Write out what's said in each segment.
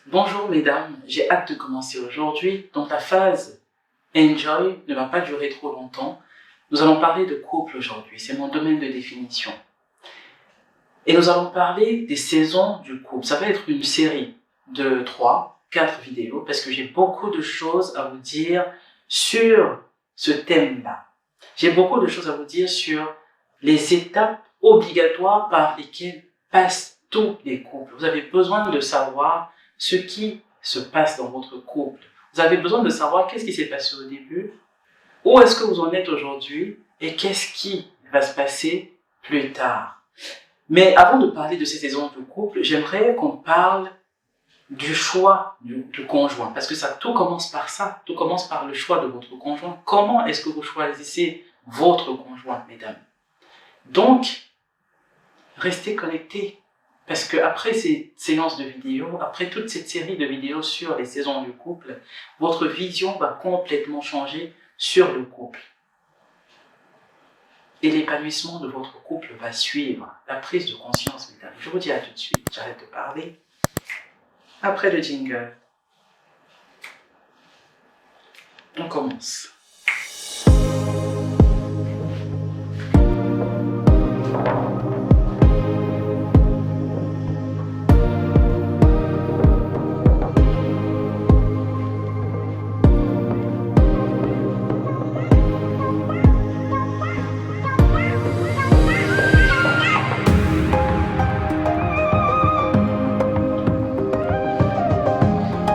Bonjour mesdames, j'ai hâte de commencer aujourd'hui. Donc la phase Enjoy ne va pas durer trop longtemps. Nous allons parler de couple aujourd'hui, c'est mon domaine de définition. Et nous allons parler des saisons du couple. Ça va être une série de 3-4 vidéos parce que j'ai beaucoup de choses à vous dire sur ce thème-là. J'ai beaucoup de choses à vous dire sur les étapes obligatoires par lesquelles passent tous les couples. Vous avez besoin de savoir ce qui se passe dans votre couple. Vous avez besoin de savoir qu'est-ce qui s'est passé au début, où est-ce que vous en êtes aujourd'hui et qu'est-ce qui va se passer plus tard. Mais avant de parler de ces saisons du couple, j'aimerais qu'on parle du choix du conjoint, parce que tout commence par ça, tout commence par le choix de votre conjoint. Comment est-ce que vous choisissez votre conjoint, mesdames? Donc, restez connectés, parce que après ces séances de vidéos, après toute cette série de vidéos sur les saisons du couple, votre vision va complètement changer sur le couple. Et l'épanouissement de votre couple va suivre, la prise de conscience, mesdames. Je vous dis à tout de suite, j'arrête de parler. Après le jingle, on commence.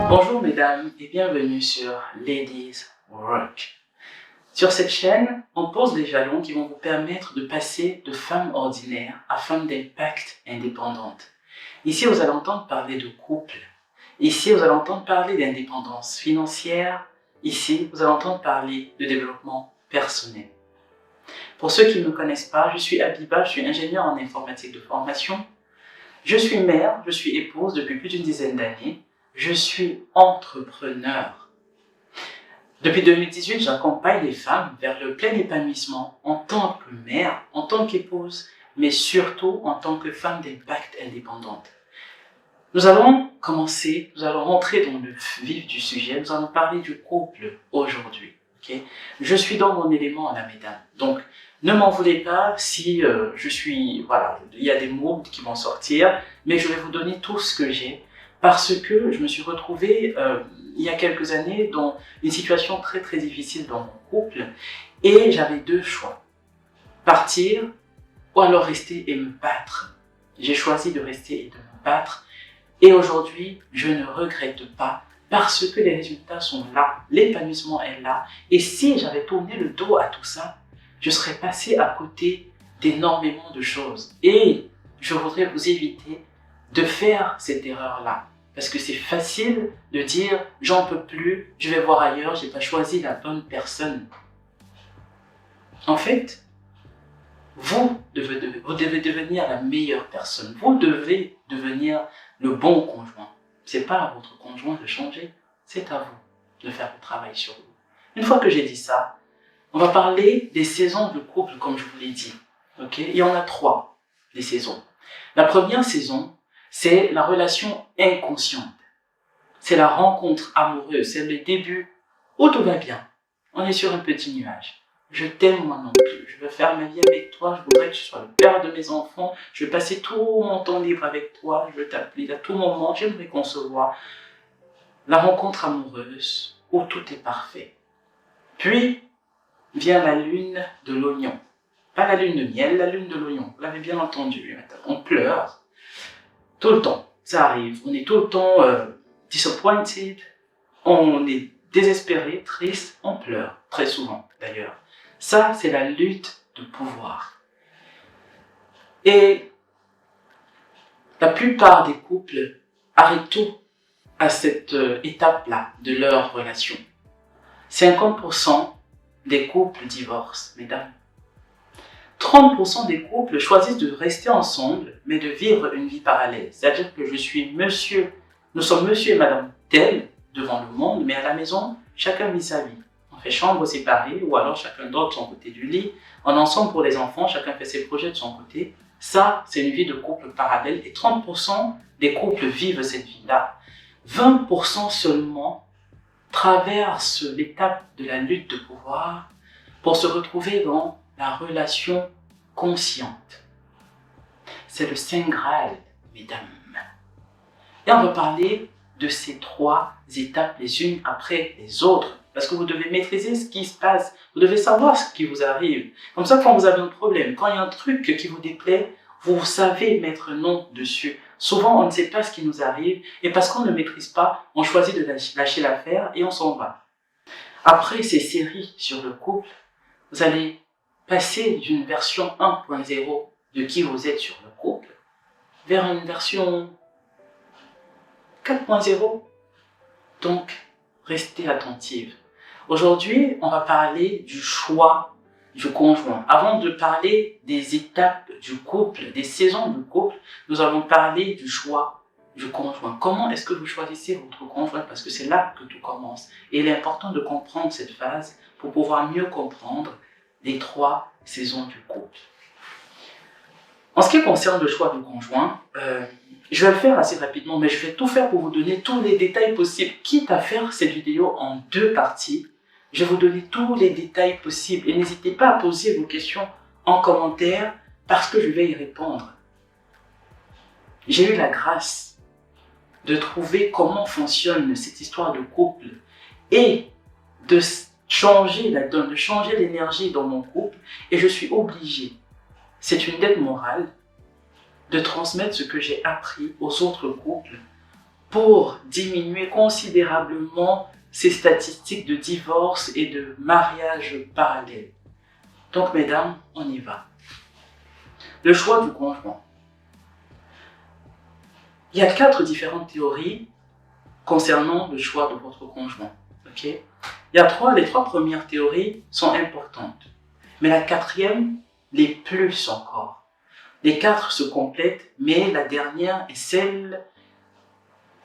Bonjour mesdames et bienvenue sur Ladies Work. Sur cette chaîne, on pose les jalons qui vont vous permettre de passer de femme ordinaire à femme d'impact indépendante. Ici, vous allez entendre parler de couple. Ici, vous allez entendre parler d'indépendance financière. Ici, vous allez entendre parler de développement personnel. Pour ceux qui ne me connaissent pas, je suis Abiba, je suis ingénieure en informatique de formation. Je suis mère, je suis épouse depuis plus d'une dizaine d'années. Je suis entrepreneur. Depuis 2018, j'accompagne les femmes vers le plein épanouissement en tant que mère, en tant qu'épouse, mais surtout en tant que femme d'impact indépendante. Nous allons commencer, nous allons rentrer dans le vif du sujet, nous allons parler du couple aujourd'hui. Okay? Je suis dans mon élément à la mesdames. Donc, ne m'en voulez pas si il y a des mots qui vont sortir, mais je vais vous donner tout ce que j'ai. Parce que je me suis retrouvée il y a quelques années dans une situation très très difficile dans mon couple et j'avais deux choix. Partir ou alors rester et me battre. J'ai choisi de rester et de me battre et aujourd'hui je ne regrette pas parce que les résultats sont là, l'épanouissement est là et si j'avais tourné le dos à tout ça, je serais passée à côté d'énormément de choses et je voudrais vous éviter de faire cette erreur-là. Parce que c'est facile de dire « j'en peux plus, je vais voir ailleurs, j'ai pas choisi la bonne personne ». En fait, vous devez devenir la meilleure personne. Vous devez devenir le bon conjoint. C'est pas à votre conjoint de changer, c'est à vous de faire le travail sur vous. Une fois que j'ai dit ça, on va parler des saisons de couple comme je vous l'ai dit. Okay? Il y en a 3, les saisons. La première saison, c'est la relation inconsciente. C'est la rencontre amoureuse. C'est le début où tout va bien. On est sur un petit nuage. Je t'aime moi non plus. Je veux faire ma vie avec toi. Je voudrais que tu sois le père de mes enfants. Je veux passer tout mon temps libre avec toi. Je veux t'appeler à tout moment. J'aimerais qu'on se voit. La rencontre amoureuse où tout est parfait. Puis vient la lune de l'oignon. Pas la lune de miel, la lune de l'oignon. Vous l'avez bien entendu. On pleure. Tout le temps, ça arrive. On est tout le temps disappointed, on est désespéré, triste, on pleure, très souvent d'ailleurs. Ça, c'est la lutte de pouvoir. Et la plupart des couples arrêtent tout à cette étape-là de leur relation. 50% des couples divorcent, mesdames. 30% des couples choisissent de rester ensemble, mais de vivre une vie parallèle. C'est-à-dire que nous sommes monsieur et madame tel devant le monde, mais à la maison, chacun vit sa vie. On fait chambre séparée, ou alors chacun dort de son côté du lit. On est ensemble pour les enfants, chacun fait ses projets de son côté. Ça, c'est une vie de couple parallèle, et 30% des couples vivent cette vie-là. 20% seulement traversent l'étape de la lutte de pouvoir pour se retrouver dans la relation consciente. C'est le Saint Graal, mesdames. Et on va parler de ces 3 étapes les unes après les autres. Parce que vous devez maîtriser ce qui se passe. Vous devez savoir ce qui vous arrive. Comme ça, quand vous avez un problème, quand il y a un truc qui vous déplaît, vous savez mettre non dessus. Souvent, on ne sait pas ce qui nous arrive. Et parce qu'on ne maîtrise pas, on choisit de lâcher l'affaire et on s'en va. Après ces séries sur le couple, vous allez passer d'une version 1.0 de qui vous êtes sur le couple vers une version 4.0. Donc, restez attentive. Aujourd'hui, on va parler du choix du conjoint. Avant de parler des étapes du couple, des saisons du couple, nous allons parler du choix du conjoint. Comment est-ce que vous choisissez votre conjoint? Parce que c'est là que tout commence. Et il est important de comprendre cette phase pour pouvoir mieux comprendre les 3 saisons du couple. En ce qui concerne le choix du conjoint, je vais le faire assez rapidement, mais je vais tout faire pour vous donner tous les détails possibles. Quitte à faire cette vidéo en 2 parties, je vais vous donner tous les détails possibles. Et n'hésitez pas à poser vos questions en commentaire parce que je vais y répondre. J'ai eu la grâce de trouver comment fonctionne cette histoire de couple et de changer la donne, de changer l'énergie dans mon couple. Et je suis obligé, c'est une dette morale, de transmettre ce que j'ai appris aux autres couples pour diminuer considérablement ces statistiques de divorce et de mariage parallèle. Donc, mesdames, on y va. Le choix du conjoint. Il y a 4 différentes théories concernant le choix de votre conjoint. Okay? Les 3 premières théories sont importantes, mais la 4e, les plus encore. Les 4 se complètent, mais la dernière est celle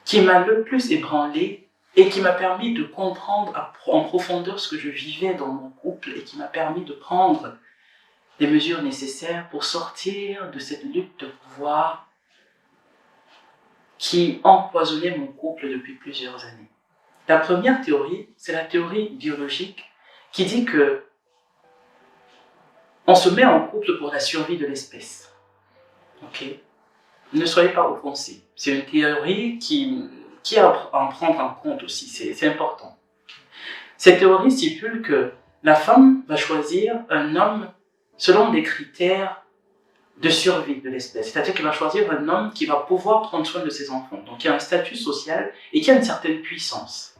qui m'a le plus ébranlé et qui m'a permis de comprendre en profondeur ce que je vivais dans mon couple et qui m'a permis de prendre les mesures nécessaires pour sortir de cette lutte de pouvoir qui empoisonnait mon couple depuis plusieurs années. La première théorie, c'est la théorie biologique qui dit que on se met en couple pour la survie de l'espèce. Ok? Ne soyez pas offensés. C'est une théorie qui est à en prendre en compte aussi. C'est important. Cette théorie stipule que la femme va choisir un homme selon des critères de survie de l'espèce. C'est-à-dire qu'elle va choisir un homme qui va pouvoir prendre soin de ses enfants. Donc, qui a un statut social et qui a une certaine puissance.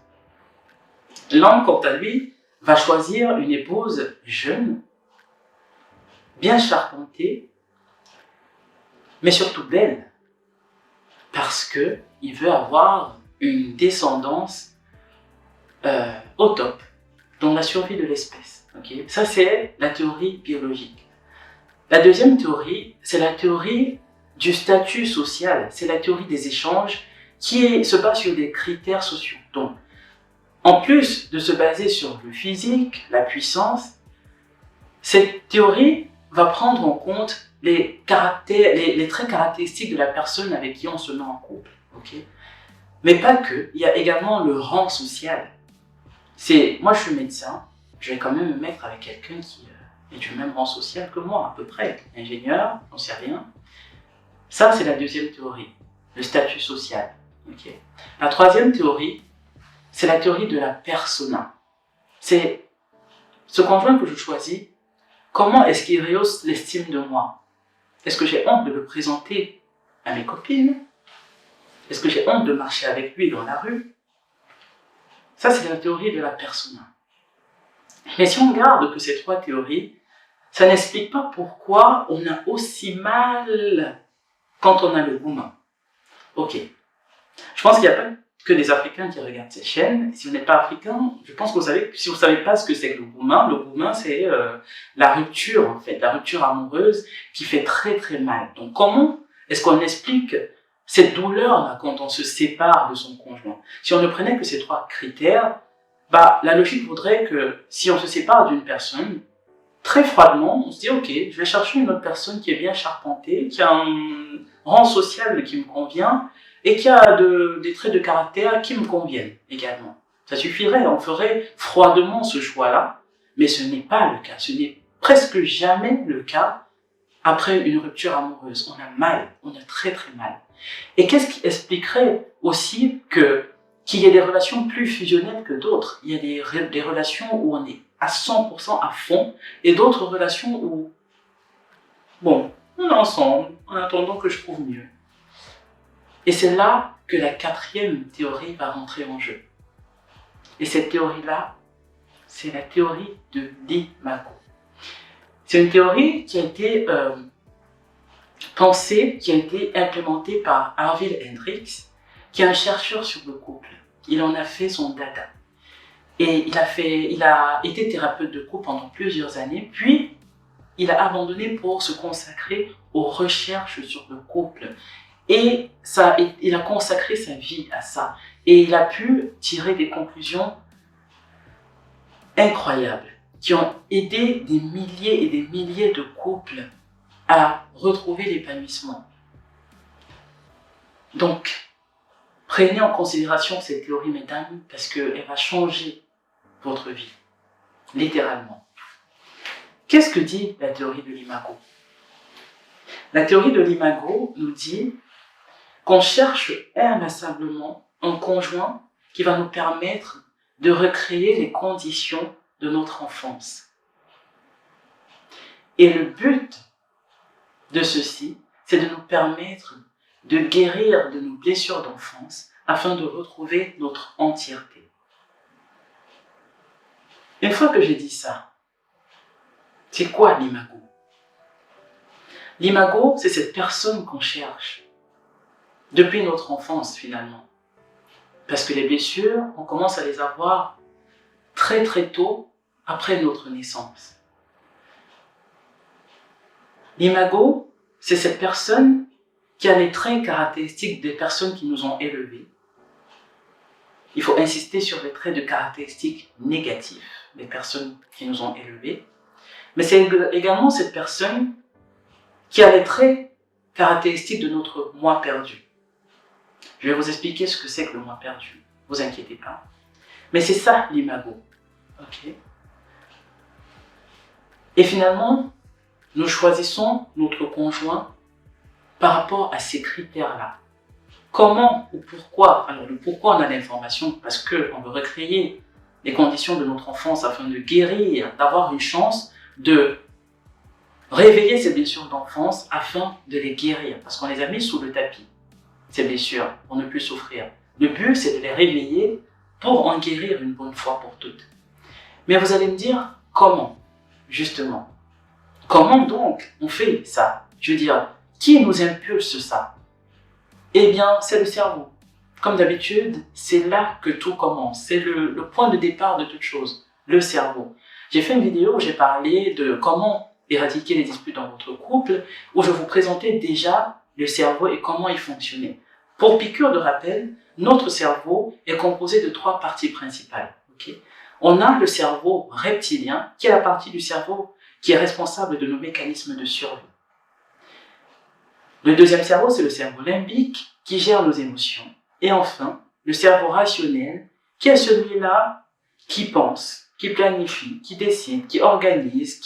L'homme, quant à lui, va choisir une épouse jeune, bien charpentée, mais surtout belle, parce qu'il veut avoir une descendance au top, dans la survie de l'espèce. Okay? Ça, c'est la théorie biologique. La deuxième théorie, c'est la théorie du statut social, c'est la théorie des échanges qui se base sur des critères sociaux. Donc, en plus de se baser sur le physique, la puissance, cette théorie va prendre en compte les traits caractéristiques de la personne avec qui on se met en couple. Okay? Mais pas que, il y a également le rang social. Moi je suis médecin, je vais quand même me mettre avec quelqu'un qui est du même rang social que moi, à peu près. Ingénieur, j'en sais rien. Ça, c'est la deuxième théorie, le statut social. Okay? La troisième théorie, c'est la théorie de la persona. C'est ce conjoint que je choisis, comment est-ce qu'il rehausse l'estime de moi? Est-ce que j'ai honte de le présenter à mes copines? Est-ce que j'ai honte de marcher avec lui dans la rue? Ça, c'est la théorie de la persona. Mais si on regarde que ces 3 théories, ça n'explique pas pourquoi on a aussi mal quand on a le gourmand. Ok. Je pense qu'il n'y a pas que des Africains qui regardent ces chaînes. Si vous n'êtes pas africain, je pense que vous savez, si vous ne savez pas ce que c'est que le gourmand, c'est la rupture, en fait, la rupture amoureuse qui fait très très mal. Donc comment est-ce qu'on explique cette douleur-là quand on se sépare de son conjoint? Si on ne prenait que ces 3 critères, la logique voudrait que si on se sépare d'une personne, très froidement, on se dit ok, je vais chercher une autre personne qui est bien charpentée, qui a un rang social qui me convient, et qui a des traits de caractère qui me conviennent également. Ça suffirait, on ferait froidement ce choix-là, mais ce n'est pas le cas, ce n'est presque jamais le cas après une rupture amoureuse. On a mal, on a très très mal. Et qu'est-ce qui expliquerait aussi qu'il y ait des relations plus fusionnelles que d'autres? Il y a des relations où on est à 100% à fond, et d'autres relations où, bon, on est ensemble, en attendant que je trouve mieux. Et c'est là que la quatrième théorie va rentrer en jeu. Et cette théorie-là, c'est la théorie de l'imago. C'est une théorie qui a été pensée, qui a été implémentée par Harville Hendricks, qui est un chercheur sur le couple. Il en a fait son dada. Et il a été thérapeute de couple pendant plusieurs années, puis il a abandonné pour se consacrer aux recherches sur le couple. Et il a consacré sa vie à ça. Et il a pu tirer des conclusions incroyables qui ont aidé des milliers et des milliers de couples à retrouver l'épanouissement. Donc, prenez en considération cette théorie, mesdames, parce qu'elle va changer votre vie, littéralement. Qu'est-ce que dit la théorie de l'imago? La théorie de l'imago nous dit qu'on cherche inlassablement un conjoint qui va nous permettre de recréer les conditions de notre enfance. Et le but de ceci, c'est de nous permettre de guérir de nos blessures d'enfance afin de retrouver notre entièreté. Une fois que j'ai dit ça, c'est quoi l'imago? L'imago, c'est cette personne qu'on cherche depuis notre enfance finalement. Parce que les blessures, on commence à les avoir très très tôt après notre naissance. L'imago, c'est cette personne qui a les traits caractéristiques des personnes qui nous ont élevés. Il faut insister sur les traits de caractéristiques négatifs des personnes qui nous ont élevés. Mais c'est également cette personne qui a les traits caractéristiques de notre moi perdu. Je vais vous expliquer ce que c'est que le moi perdu. Ne vous inquiétez pas. Mais c'est ça l'imago. Okay. Et finalement, nous choisissons notre conjoint par rapport à ces critères-là. Comment ou pourquoi? Alors le pourquoi on a l'information, parce qu'on veut recréer les conditions de notre enfance afin de guérir, d'avoir une chance de réveiller ces blessures d'enfance afin de les guérir, parce qu'on les a mis sous le tapis, ces blessures, pour ne plus souffrir. Le but, c'est de les réveiller pour en guérir une bonne fois pour toutes. Mais vous allez me dire, comment, justement? Comment donc on fait ça? Je veux dire, qui nous impulse ça? Eh bien, c'est le cerveau. Comme d'habitude, c'est là que tout commence. C'est le point de départ de toute chose, le cerveau. J'ai fait une vidéo où j'ai parlé de comment éradiquer les disputes dans votre couple, où je vous présentais déjà le cerveau et comment il fonctionnait. Pour piqûre de rappel, notre cerveau est composé de 3 parties principales. Okay? On a le cerveau reptilien, qui est la partie du cerveau qui est responsable de nos mécanismes de survie. Le deuxième cerveau, c'est le cerveau limbique, qui gère nos émotions. Et enfin, le cerveau rationnel, qui est celui-là qui pense, qui planifie, qui décide, qui organise,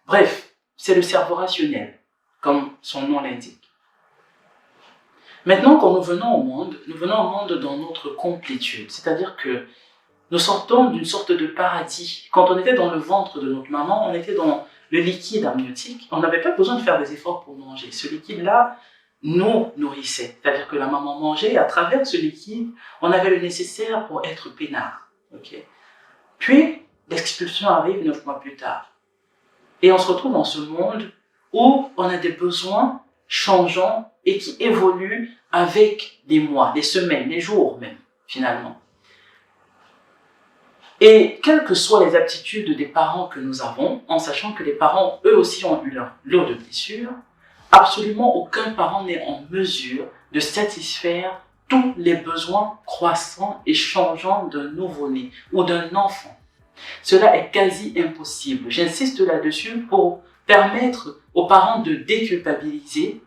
bref, c'est le cerveau rationnel, comme son nom l'indique. Maintenant, quand nous venons au monde dans notre complétude, c'est-à-dire que nous sortons d'une sorte de paradis. Quand on était dans le ventre de notre maman, on était dans le liquide amniotique, on n'avait pas besoin de faire des efforts pour manger. Ce liquide-là nous nourrissait, c'est-à-dire que la maman mangeait et à travers ce liquide, on avait le nécessaire pour être peinard. Okay? Puis, l'expulsion arrive 9 mois plus tard. Et on se retrouve dans ce monde où on a des besoins changeants et qui évoluent avec les mois, les semaines, les jours même, finalement. Et quelles que soient les aptitudes des parents que nous avons, en sachant que les parents, eux aussi, ont eu leur lot de blessures, absolument aucun parent n'est en mesure de satisfaire tous les besoins croissants et changeants d'un nouveau-né ou d'un enfant. Cela est quasi impossible. J'insiste là-dessus pour permettre aux parents de déculpabiliser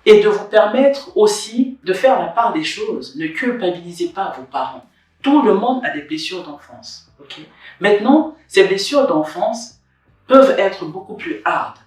et de vous permettre aussi de faire la part des choses. Ne culpabilisez pas vos parents. Tout le monde a des blessures d'enfance. Okay? Maintenant, ces blessures d'enfance peuvent être beaucoup plus hard.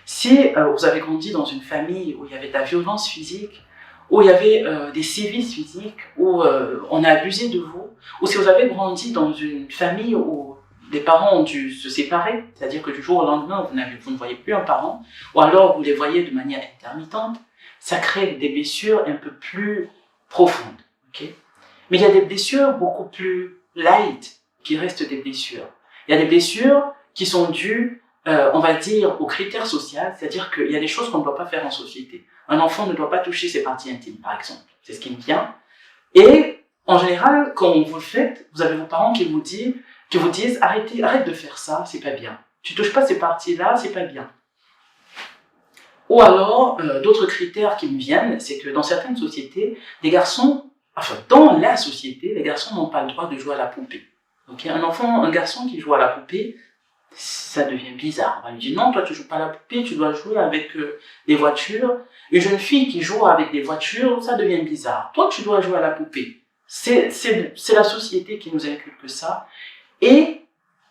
Si vous avez grandi dans une famille où il y avait de la violence physique, où il y avait des sévices physiques, où on a abusé de vous, ou si vous avez grandi dans une famille où les parents ont dû se séparer, c'est-à-dire que du jour au lendemain, vous ne voyez plus un parent, ou alors vous les voyez de manière intermittente, ça crée des blessures un peu plus profondes. Okay? Mais il y a des blessures beaucoup plus light qui restent des blessures. Il y a des blessures qui sont dues, on va dire, aux critères sociaux, c'est-à-dire qu'il y a des choses qu'on ne doit pas faire en société. Un enfant ne doit pas toucher ses parties intimes, par exemple. C'est ce qui me vient. Et en général, quand vous le faites, vous avez vos parents qui vous disent arrête de faire ça, c'est pas bien. Tu touches pas ces parties-là, c'est pas bien. Ou alors, d'autres critères qui me viennent, c'est que dans certaines sociétés, dans la société, les garçons n'ont pas le droit de jouer à la poupée. Okay? Un garçon qui joue à la poupée, ça devient bizarre. On va lui dire non, toi tu joues pas à la poupée, tu dois jouer avec des voitures. Une jeune fille qui joue avec des voitures, ça devient bizarre. Toi tu dois jouer à la poupée. C'est la société qui nous inculque ça. Et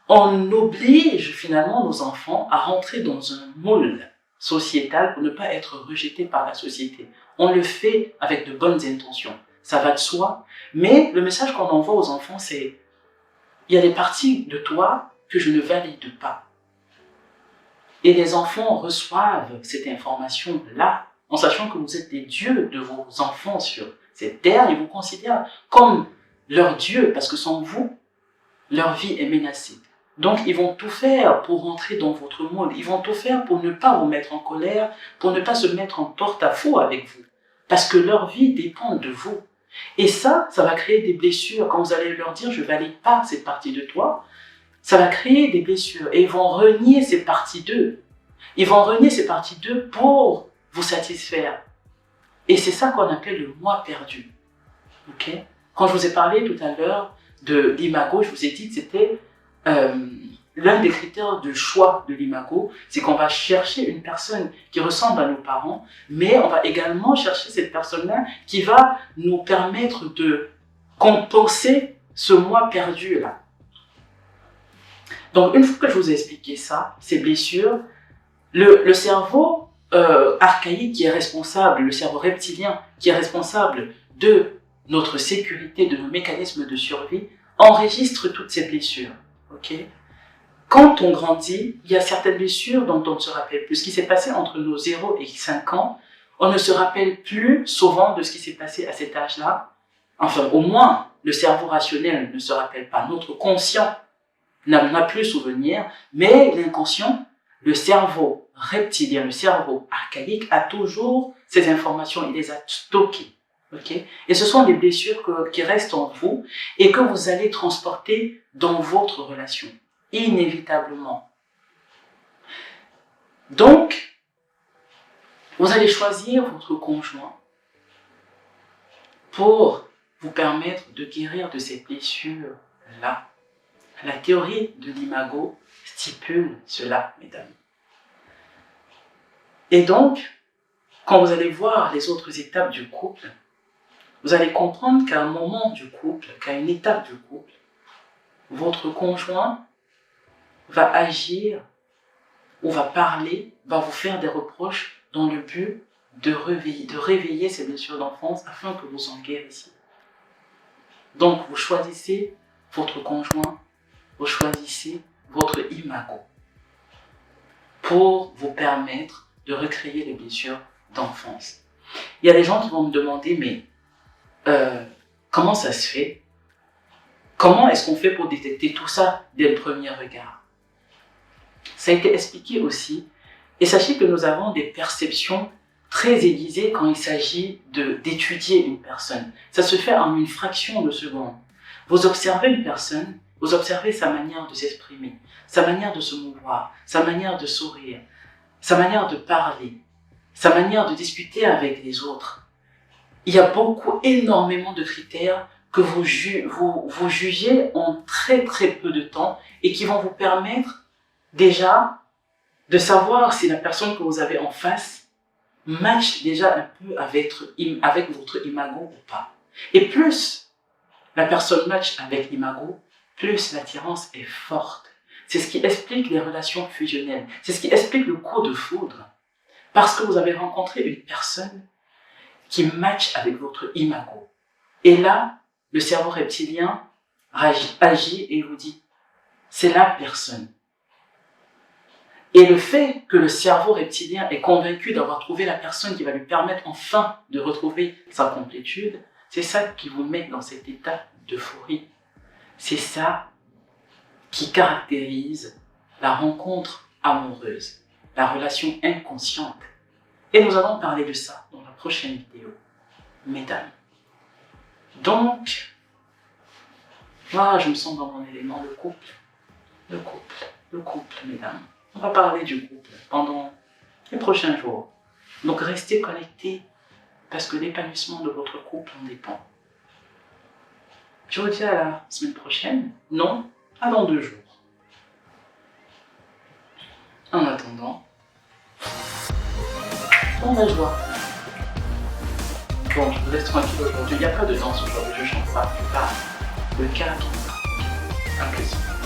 on oblige finalement nos enfants à rentrer dans un moule sociétal pour ne pas être rejetés par la société. On le fait avec de bonnes intentions. Ça va de soi. Mais le message qu'on envoie aux enfants, c'est il y a des parties de toi que je ne valide pas. Et les enfants reçoivent cette information-là en sachant que vous êtes des dieux de vos enfants sur cette terre. Ils vous considèrent comme leur dieu parce que sans vous, leur vie est menacée. Donc, ils vont tout faire pour rentrer dans votre monde. Ils vont tout faire pour ne pas vous mettre en colère, pour ne pas se mettre en porte-à-faux avec vous. Parce que leur vie dépend de vous. Et ça va créer des blessures. Quand vous allez leur dire « je ne valide pas cette partie de toi », ça va créer des blessures. Et ils vont renier ces parties d'eux. Ils vont renier ces parties d'eux pour vous satisfaire. Et c'est ça qu'on appelle le moi perdu. Okay? Quand je vous ai parlé tout à l'heure de l'imago, je vous ai dit que c'était l'un des critères de choix de l'imago, c'est qu'on va chercher une personne qui ressemble à nos parents, mais on va également chercher cette personne-là qui va nous permettre de compenser ce moi perdu-là. Donc, une fois que je vous ai expliqué ça, ces blessures, le cerveau archaïque qui est responsable, le cerveau reptilien qui est responsable de notre sécurité, de nos mécanismes de survie, enregistre toutes ces blessures. Okay? Quand on grandit, il y a certaines blessures dont on ne se rappelle plus. Ce qui s'est passé entre nos 0 et 5 ans, on ne se rappelle plus souvent de ce qui s'est passé à cet âge-là. Enfin, au moins, le cerveau rationnel ne se rappelle pas. Notre conscient n'a plus souvenir, mais l'inconscient, le cerveau reptilien, le cerveau archaïque a toujours ces informations, il les a stockées. Okay? Et ce sont des blessures qui restent en vous et que vous allez transporter dans votre relation, inévitablement. Donc, vous allez choisir votre conjoint pour vous permettre de guérir de ces blessures-là. La théorie de l'imago stipule cela, mesdames. Et donc, quand vous allez voir les autres étapes du couple, vous allez comprendre qu'à un moment du couple, qu'à une étape du couple, votre conjoint va agir ou va parler, va vous faire des reproches dans le but de réveiller ces blessures d'enfance afin que vous en guérissiez. Donc, vous choisissez votre conjoint, vous choisissez votre imago pour vous permettre de recréer les blessures d'enfance. Il y a des gens qui vont me demander, mais comment ça se fait? Comment est-ce qu'on fait pour détecter tout ça dès le premier regard? Ça a été expliqué aussi. Et sachez que nous avons des perceptions très aiguisées quand il s'agit d'étudier une personne. Ça se fait en une fraction de seconde. Vous observez une personne, vous observez sa manière de s'exprimer, sa manière de se mouvoir, sa manière de sourire, sa manière de parler, sa manière de discuter avec les autres. Il y a énormément de critères que vous jugez en très très peu de temps et qui vont vous permettre déjà de savoir si la personne que vous avez en face match déjà un peu avec votre imago ou pas. Et plus la personne match avec l'imago, plus l'attirance est forte. C'est ce qui explique les relations fusionnelles. C'est ce qui explique le coup de foudre. Parce que vous avez rencontré une personne qui match avec votre imago. Et là, le cerveau reptilien agit et vous dit, c'est la personne. Et le fait que le cerveau reptilien est convaincu d'avoir trouvé la personne qui va lui permettre enfin de retrouver sa complétude, c'est ça qui vous met dans cet état d'euphorie. C'est ça qui caractérise la rencontre amoureuse, la relation inconsciente. Et nous allons parler de ça dans la prochaine vidéo, mesdames. Donc, là, je me sens dans mon élément, le couple, mesdames. On va parler du couple pendant les prochains jours. Donc, restez connectés parce que l'épanouissement de votre couple en dépend. Je vous dis à la semaine prochaine. Non, à dans 2 jours. En attendant, on va jouer. Bon, je vous laisse tranquille aujourd'hui. Il n'y a pas de danse aujourd'hui. Je chante pas, je parle. Le calme. Un plaisir.